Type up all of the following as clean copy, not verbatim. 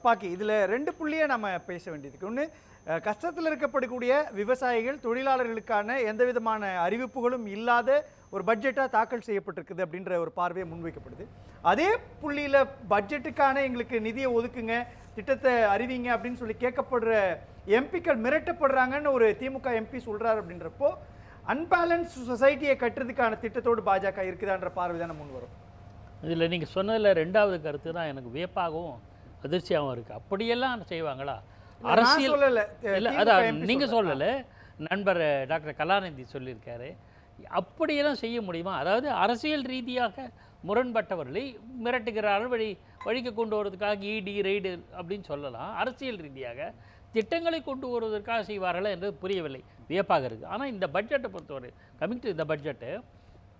பாக்கி இதில் 2 புள்ளியை நம்ம பேச வேண்டியதுக்கு. ஒன்று, கஷ்டத்தில் இருக்கப்படக்கூடிய விவசாயிகள் தொழிலாளர்களுக்கான எந்த விதமான அறிவிப்புகளும் இல்லாத ஒரு பட்ஜெட்டாக தாக்கல் செய்யப்பட்டிருக்குது அப்படின்ற ஒரு பார்வையை முன்வைக்கப்படுது. அதே புள்ளியில் பட்ஜெட்டுக்கான எங்களுக்கு நிதியை ஒதுக்குங்க, திட்டத்தை அறிவிங்க அப்படின்னு சொல்லி கேட்கப்படுற எம்பிக்கள் மிரட்டப்படுறாங்கன்னு ஒரு திமுக எம்பி சொல்கிறார். அப்படின்றப்போ அன்பேலன்ஸ் சொசைட்டியை கட்டுறதுக்கான திட்டத்தோடு பாஜக இருக்குதான்ற பார்வை தானே முன் வரும். இதில் நீங்கள் சொன்னதில் 2வது கருத்து தான் எனக்கு வியப்பாகவும் அதிர்ச்சியாகவும் இருக்குது. அப்படியெல்லாம் செய்வாங்களா? அரசியல் இல்லை, அதான் நீங்கள் சொல்லலை, நண்பர் டாக்டர் கலாநிதி சொல்லியிருக்காரு. அப்படியெல்லாம் செய்ய முடியுமா? அதாவது அரசியல் ரீதியாக முரண்பட்டவர்களை மிரட்டுகிறார்கள், வழிக்கு கொண்டு வருவதற்காக இடி ரெய்டு அப்படின்னு சொல்லலாம். அரசியல் ரீதியாக திட்டங்களை கொண்டு வருவதற்காக செய்வார்களா என்று புரியவில்லை, வியப்பாக இருக்குது. ஆனால் இந்த பட்ஜெட்டை பொறுத்தவரை, கமிங் டு இந்த பட்ஜெட்டு,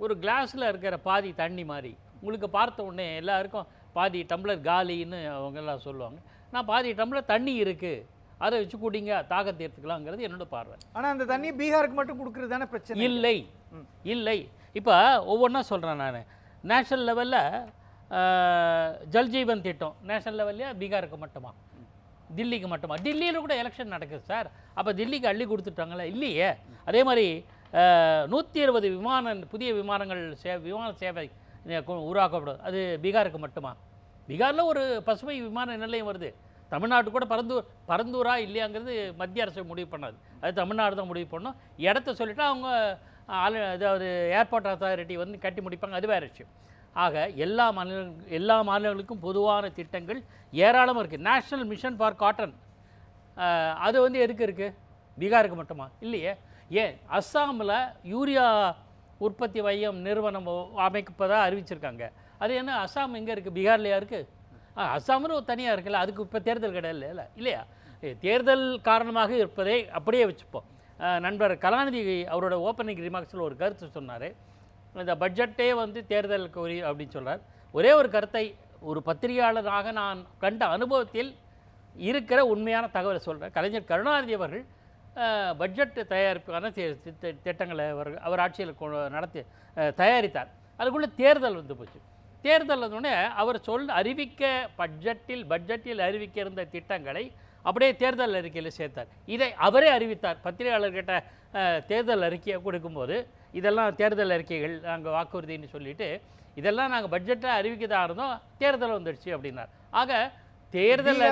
ஒரு கிளாஸில் இருக்கிற பாதி தண்ணி மாதிரி உங்களுக்கு பார்த்த உடனே எல்லாருக்கும் பாதி டம்ளர் காலின்னு அவங்கெல்லாம் சொல்லுவாங்க. நான் பாதி டம்ளர் தண்ணி இருக்குது, அதை வச்சு குடிங்க, தாகத்தை எடுத்துக்கலாங்கிறது என்னோட பார்வை. ஆனால் அந்த தண்ணி பீகாருக்கு மட்டும் கொடுக்குறது தானே பிரச்சனை? இல்லை இல்லை. இப்போ ஒவ்வொன்றா சொல்கிறேன் நான். நேஷனல் லெவலில் ஜல்ஜீவன் திட்டம் நேஷனல் லெவல்லையா, பீகாருக்கு மட்டுமா, தில்லிக்கு மட்டுமா? தில்லியில் கூட எலெக்ஷன் நடக்குது சார். அப்போ தில்லிக்கு அள்ளி கொடுத்துட்டாங்களே? இல்லையே. அதே மாதிரி 120 புதிய விமான சேவை உருவாக்கப்படும், அது பீகாருக்கு மட்டுமா? பீகாரில் ஒரு பசுமை விமான நிலையம் வருது. தமிழ்நாட்டு கூட பரந்தூரா இல்லையாங்கிறது மத்திய அரசு முடிவு பண்ணாது, அது தமிழ்நாடு தான் முடிவு பண்ணோம். இடத்த சொல்லிவிட்டு அவங்க அதாவது ஏர்போர்ட் அத்தாரிட்டி வந்து கட்டி முடிப்பாங்க, அது வேறு விஷயம். ஆக எல்லா மாநிலங்களுக்கும் பொதுவான திட்டங்கள் ஏராளமாக இருக்குது. நேஷ்னல் மிஷன் ஃபார் காட்டன், அது வந்து எதுக்கு இருக்குது? பீகாருக்கு மட்டுமா? இல்லையே. ஏன் அஸ்ஸாமில் யூரியா உற்பத்தி மையம் நிறுவனம் அமைப்பதாக அறிவிச்சிருக்காங்க. அது என்ன, அஸ்ஸாம் எங்கே இருக்குது? பீகார்லையா இருக்குது? அஸ்ஸாம்னு ஒரு தனியாக இருக்குல்ல, அதுக்கு இப்போ தேர்தல் கிடையாது இல்லையா? தேர்தல் காரணமாக இருப்பதை அப்படியே வச்சுப்போம். நண்பர் கலாநிதி அவரோட ஓப்பனிங் ரிமார்க்ஸில் ஒரு கருத்து சொன்னார், இந்த பட்ஜெட்டே வந்து தேர்தலுக்கு உரிய அப்படின்னு சொல்கிறார். ஒரே ஒரு கருத்தை ஒரு பத்திரிகையாளராக நான் கண்ட அனுபவத்தில் இருக்கிற உண்மையான தகவலை சொல்கிறேன். கலைஞர் கருணாநிதி அவர்கள் பட்ஜெட் தயாரிப்புக்கான திட்டங்களை அவர் ஆட்சியில் நடத்தி தயாரித்தார். அதுக்குள்ளே தேர்தல் வந்து போச்சு. தேர்தல் வந்தோடனே அவர் பட்ஜெட்டில் அறிவிக்க இருந்த திட்டங்களை அப்படியே தேர்தல் அறிக்கையில் சேர்த்தார். இதை அவரே அறிவித்தார். பத்திரிகையாளர்கிட்ட தேர்தல் அறிக்கையை கொடுக்கும்போது, இதெல்லாம் தேர்தல் அறிக்கைகள் நாங்கள் வாக்குறுதின்னு சொல்லிவிட்டு, இதெல்லாம் நாங்கள் பட்ஜெட்டாக அறிவிக்கதாக இருந்தோம், தேர்தல் வந்துடுச்சு அப்படின்னார். ஆக தேர்தல்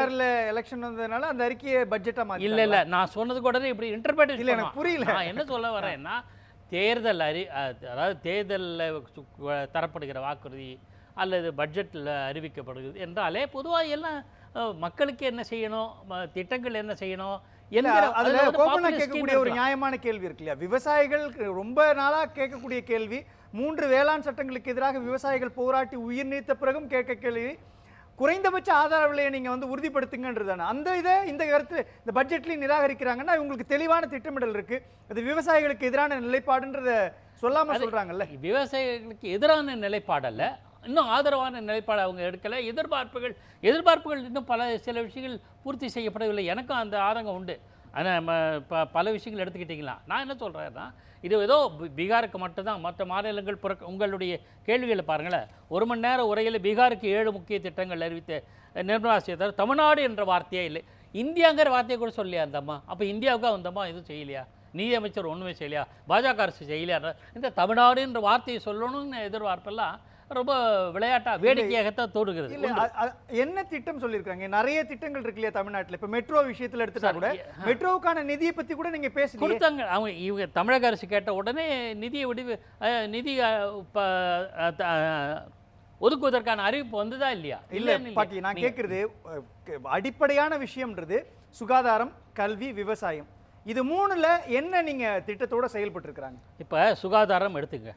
எலெக்ஷன் வந்ததுனால அந்த அறிக்கையை பட்ஜெட்டாக இல்லை, நான் சொன்னது கூட இப்படி இன்டர்பிரேட் இல்லை, எனக்கு புரியல. நான் என்ன சொல்ல வரேன்னா, தேர்தல் அதாவது தேர்தலில் தரப்படுகிற வாக்குறுதி அல்லது பட்ஜெட்டில் அறிவிக்கப்படுகிறது என்றாலே பொதுவாக எல்லாம் மக்களுக்கு என்ன செய்யணும், திட்டங்கள் என்ன செய்யணும் கேட்கக்கூடிய ஒரு நியாயமான கேள்வி இருக்கு இல்லையா? விவசாயிகள் ரொம்ப நாளாக கேட்கக்கூடிய கேள்வி, 3 வேளாண் சட்டங்களுக்கு எதிராக விவசாயிகள் போராட்டி உயிர் நீத்த பிறகும் கேட்க கேள்வி, குறைந்தபட்ச ஆதார விலையை நீங்கள் வந்து உறுதிப்படுத்துங்கன்றதான அந்த இதை இந்த கருத்து இந்த பட்ஜெட்லையும் நிராகரிக்கிறாங்கன்னா இவங்களுக்கு தெளிவான திட்டமிடல் இருக்குது. அது விவசாயிகளுக்கு எதிரான நிலைப்பாடுன்றதை சொல்லாமல் சொல்கிறாங்கல்ல. விவசாயிகளுக்கு எதிரான நிலைப்பாடல்ல, இன்னும் ஆதரவான நிலைப்பாடு அவங்க எடுக்கலை. எதிர்பார்ப்புகள் இன்னும் சில விஷயங்கள் பூர்த்தி செய்யப்படவில்லை. எனக்கும் அந்த ஆதங்கம் உண்டு. ஆனால் பல விஷயங்கள் எடுத்துக்கிட்டிங்களா, நான் என்ன சொல்கிறேன்னா, இது ஏதோ பீகாருக்கு மட்டும்தான், மற்ற மாநிலங்கள் உங்களுடைய கேள்விகளை பாருங்களேன். 1 மணி நேரம் உரையில் பீகாருக்கு 7 முக்கிய திட்டங்கள் அறிவித்த நிர்மலா சீதாராமன் தமிழ்நாடு என்ற வார்த்தையே இல்லை, இந்தியாங்கிற வார்த்தையை கூட சொல்லியா அந்த அம்மா? அப்போ இந்தியாவுக்கு அந்த அம்மா எதுவும் செய்யலையா? நிதி அமைச்சர் ஒன்றுமே செய்யலையா? பாஜக அரசு செய்யலையா? இந்த தமிழ்நாடு என்ற வார்த்தையை சொல்லணும்னு எதிர்பார்ப்பெல்லாம் ரொம்ப விளையாட்டா வேடிக்கையாகத்தான் தோடுகிறது. என்ன திட்டம் சொல்லியிருக்காங்க? நிறைய திட்டங்கள் இருக்கு இல்லையா தமிழ்நாட்டில். இப்போ மெட்ரோ விஷயத்தில் எடுத்துட்டா கூட மெட்ரோவுக்கான நிதியை பற்றி கூட நீங்கள் பேசி கொடுத்தாங்க. இவங்க தமிழக அரசு கேட்ட உடனே நிதி ஒதுக்குவதற்கான அறிவிப்பு வந்ததா இல்லையா? இல்லை பாக்கி நான் கேட்குறது அடிப்படையான விஷயம்ன்றது சுகாதாரம், கல்வி, விவசாயம், இது 3ல் என்ன நீங்கள் திட்டத்தோட செயல்பட்டு இருக்கிறாங்க? இப்போ சுகாதாரம் எடுத்துங்க,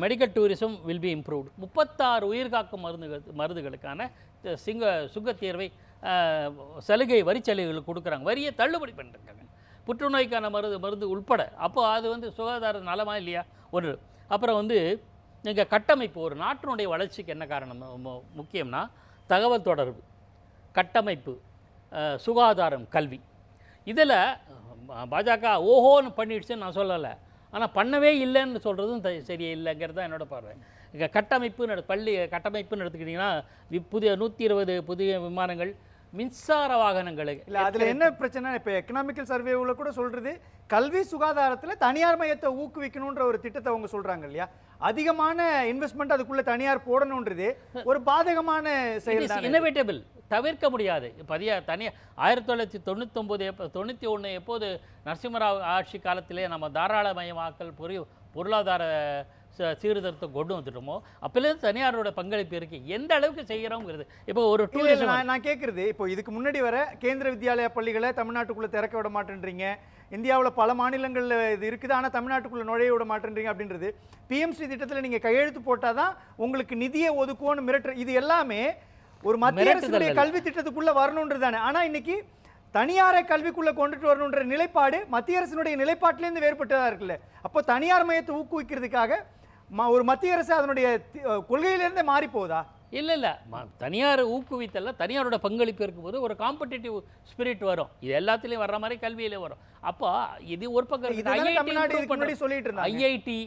medical tourism will be improved. 36 உயிர்காக்கும் மருந்துகளுக்கான சுங்கத்தீர்வை சலுகை வரிச்சலுகைகள் கொடுக்குறாங்க, வரியை தள்ளுபடி பண்ணிருக்காங்க, புற்றுநோய்க்கான மருந்து உட்பட. அப்போ அது வந்து சுகாதார நலமா இல்லையா? ஒன்று. அப்புறம் வந்து நீங்கள் கட்டமைப்பு, ஒரு நாட்டினுடைய வளர்ச்சிக்கு என்ன காரணம் முக்கியம்னா தகவல் தொடர்பு, கட்டமைப்பு, சுகாதாரம், கல்வி. இதில் பாஜக ஓஹோன்னு பண்ணிடுச்சுன்னு நான் சொல்லலை, ஆனால் பண்ணவே இல்லைன்னு சொல்கிறதும் சரியே இல்லைங்கிறது தான் என்னோட பார்வை. இங்கே கட்டமைப்புன்னு கட்டமைப்புன்னு எடுத்துக்கிட்டிங்கன்னா 120 புதிய விமானங்கள், மின்சார வாகனங்களுக்கு இல்ல அதுல என்ன பிரச்சனை, இப்ப எக்கனாமிக்கல் சர்வேவுல கூட சொல்றது கல்வி சுகாதாரத்துல தனியார் மையத்தை ஊக்குவிக்கணும்ன்ற ஒரு திட்டத்தை அவங்க சொல்றாங்க இல்லையா, அதிகமான இன்வெஸ்ட்மெண்ட் அதுக்குள்ள தனியார் போடணும்ன்றது ஒரு பாதகமான செயல் தான். இன்னோவேட்டபிள், தவிர்க்க முடியாது. தனியார் 1991 எப்போது நரசிம்மராவ் ஆட்சி காலத்திலே நம்ம தாராளமயமாக்கல் பொருளாதார சீர்திருத்தம் கொண்டு வந்துட்டோமோ அப்போலேருந்து தனியாரோட பங்களிப்பு இருக்கு. எந்த அளவுக்கு செய்கிறோங்கிறது இப்போ ஒரு டூரிசம். நான் கேட்குறது, இப்போ இதுக்கு முன்னாடி வர கேந்திர வித்யாலயா பள்ளிகளை தமிழ்நாட்டுக்குள்ளே திறக்க விட மாட்டேன்றீங்க, இந்தியாவில் பல மாநிலங்களில் இது இருக்குது ஆனால் தமிழ்நாட்டுக்குள்ளே நுழைய விட மாட்டேன்றீங்க அப்படின்றது, பிஎம்சி திட்டத்தில் நீங்கள் கையெழுத்து போட்டால் தான் உங்களுக்கு நிதியை ஒதுக்குவோன்னு மிரட்டுற, இது எல்லாமே ஒரு மத்திய அரசுடைய கல்வி திட்டத்துக்குள்ளே வரணுன்றது தானே. ஆனால் இன்னைக்கு தனியாரை கல்விக்குள்ளே கொண்டுட்டு வரணுன்ற நிலைப்பாடு மத்திய அரசினுடைய நிலைப்பாட்டிலேருந்து வேறுபட்டதாக இருக்குல்ல. அப்போ தனியார் மையத்தை ஊக்குவிக்கிறதுக்காக ஒரு மத்திய அரசு அதனுடைய கொள்கையிலேருந்தே மாறி போகுதா? இல்லை தனியார் ஊக்குவித்தல்ல, தனியாரோட பங்களிப்பு இருக்கும்போது ஒரு காம்படிட்டிவ் ஸ்பிரிட் வரும். இது எல்லாத்துலேயும் வர்ற மாதிரி கல்வியிலே வரும். அப்போ இது ஒரு பக்கம் ஐஐடி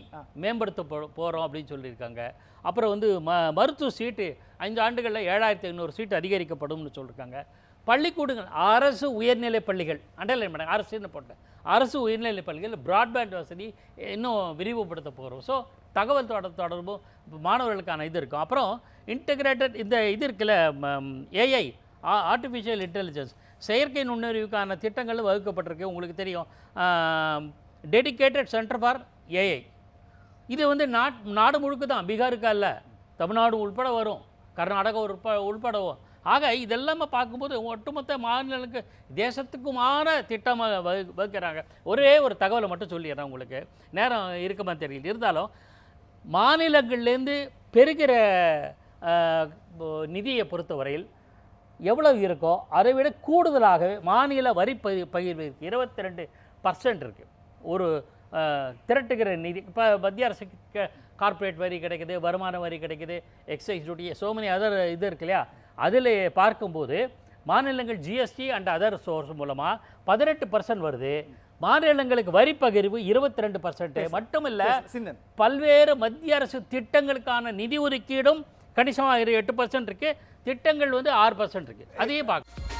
மேம்படுத்த போகிறோம் அப்படின்னு சொல்லியிருக்காங்க. அப்புறம் வந்து மருத்துவ சீட்டு 5 ஆண்டுகளில் 7500 சீட்டு அதிகரிக்கப்படும்னு சொல்லியிருக்காங்க. பள்ளிக்கூடங்கள், அரசு உயர்நிலை பள்ளிகள், அண்டர்லைன் பண்ணாங்க, அரசுன்னு போட்டேன், அரசு உயர்நிலை பள்ளிகள் பிராட்பேண்ட் வசதி இன்னும் விரிவுபடுத்த போகிறோம். ஸோ தகவல் தொடர்பும் மாணவர்களுக்கான இது இருக்கும். அப்புறம் இன்டகிரேட்டட் இந்த இது இருக்குல்ல, ஏஐ ஆர்டிஃபிஷியல் இன்டெலிஜென்ஸ், செயற்கை நுண்ணறிவுக்கான திட்டங்கள் வகுக்கப்பட்டிருக்கு. உங்களுக்கு தெரியும், டெடிகேட்டட் சென்டர் ஃபார் ஏஐ. இது வந்து நாடு முழுக்க தான், பீகாருக்கு அல்ல, தமிழ்நாடு உள்பட வரும், கர்நாடகா உள்பட வரும். ஆக இதெல்லாமே பார்க்கும்போது ஒட்டுமொத்த மாநிலங்களுக்கு தேசத்துக்குமான திட்டமாக வகுக்கிறாங்க. ஒரே ஒரு தகவலை மட்டும் சொல்லிடுறேன், உங்களுக்கு நேரம் இருக்குமா தெரியல, இருந்தாலும் மாநிலங்கள்லேருந்து பெறுகிற நிதியை பொறுத்தவரையில் எவ்வளவு இருக்கோ அதை விட கூடுதலாகவே மாநில வரி பகிர்வு 22% இருக்குது. ஒரு திரட்டுகிற நிதி, இப்போ மத்திய அரசுக்கு கார்ப்பரேட் வரி கிடைக்குது, வருமான வரி கிடைக்குது, எக்ஸைஸ் டியூட்டி, சோமனி அதர் இது இருக்கு இல்லையா, அதில் பார்க்கும்போது மாநிலங்கள் ஜிஎஸ்டி அண்ட் அதர் சோர்ஸ் மூலமாக 18% வருது. மாநிலங்களுக்கு வரி பகிர்வு 22% மட்டுமில்லை, பல்வேறு மத்திய அரசு திட்டங்களுக்கான நிதி ஒதுக்கீடும் கணிசமாக 8% இருக்குது, திட்டங்கள் வந்து 6% இருக்குது. அதையும் பார்க்க